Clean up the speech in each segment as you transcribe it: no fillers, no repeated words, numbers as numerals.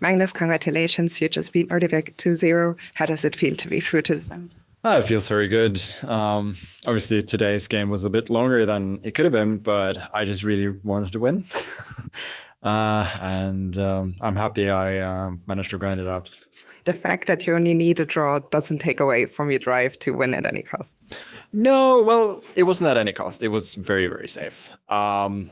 Magnus, congratulations. You just beat Erdevik 2-0. How does it feel to be through to the end? It feels very good. Obviously, today's game was a bit longer than it could have been, but I just really wanted to win. I'm happy I managed to grind it out. The fact that you only need a draw doesn't take away from your drive to win at any cost. No, well, it wasn't at any cost. It was very, very safe. I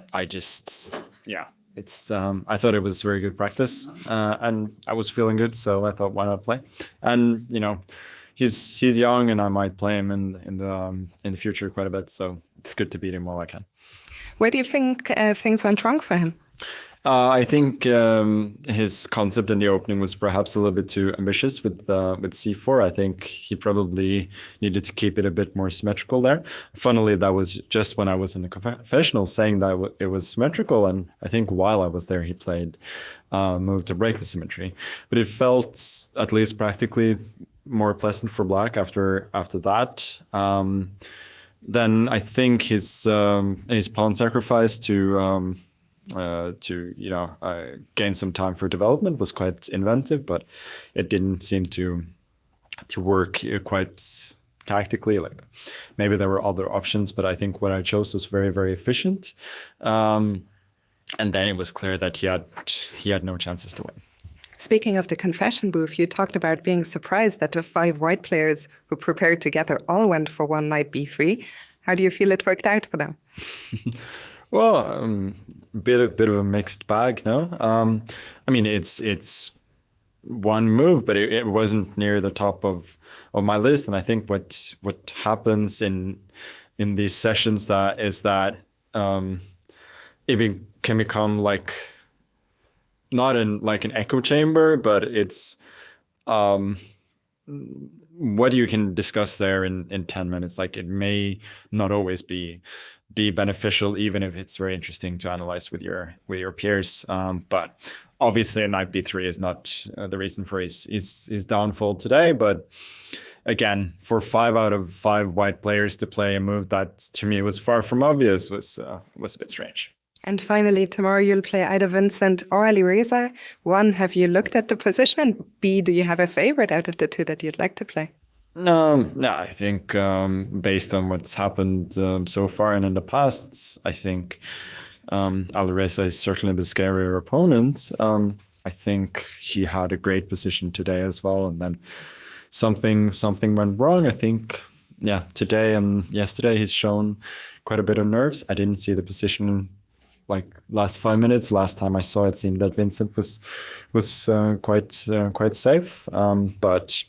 thought it was very good practice, and I was feeling good, so I thought, why not play? And he's young, and I might play him in the future quite a bit, so it's good to beat him while I can. Where do you think things went wrong for him? I think his concept in the opening was perhaps a little bit too ambitious with c4. I think he probably needed to keep it a bit more symmetrical there. Funnily, that was just when I was in the confessional saying that it was symmetrical, and I think while I was there, he played move to break the symmetry. But it felt, at least practically, more pleasant for black after that. Then I think his pawn sacrifice to gain some time for development was quite inventive, but it didn't seem to work quite tactically. Like maybe there were other options, but I think what I chose was very, very efficient. And then it was clear that he had no chances to win. Speaking of the confession booth, you talked about being surprised that the 5 white players who prepared together all went for one knight b3. How do you feel it worked out for them? Well, bit of a mixed bag, no? I mean, it's one move, but it wasn't near the top of my list. And I think what happens in these sessions is that it can become like not in like an echo chamber, but it's what you can discuss there in 10 minutes. Like it may not always be beneficial, even if it's very interesting to analyze with your peers. But obviously, knight b3 is not the reason for his downfall today. But again, for 5 out of 5 white players to play a move that to me was far from obvious was a bit strange. And finally, tomorrow you'll play either Vincent or Alireza. 1, have you looked at the position? And B, do you have a favorite out of the 2 that you'd like to play? No, I think based on what's happened so far and in the past, I think Alireza is certainly the scarier opponent. I think he had a great position today as well, and then something went wrong. I think, today and yesterday he's shown quite a bit of nerves. I didn't see the position like last 5 minutes. Last time I saw it seemed that Vincent was quite safe, but.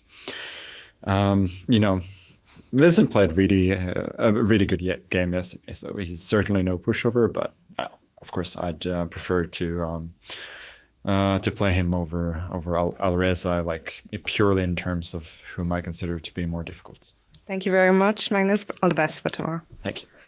Vincent played a really good game yesterday, so he's certainly no pushover. But of course, I'd prefer to play him over Alireza, like purely in terms of whom I consider to be more difficult. Thank you very much, Magnus. All the best for tomorrow. Thank you.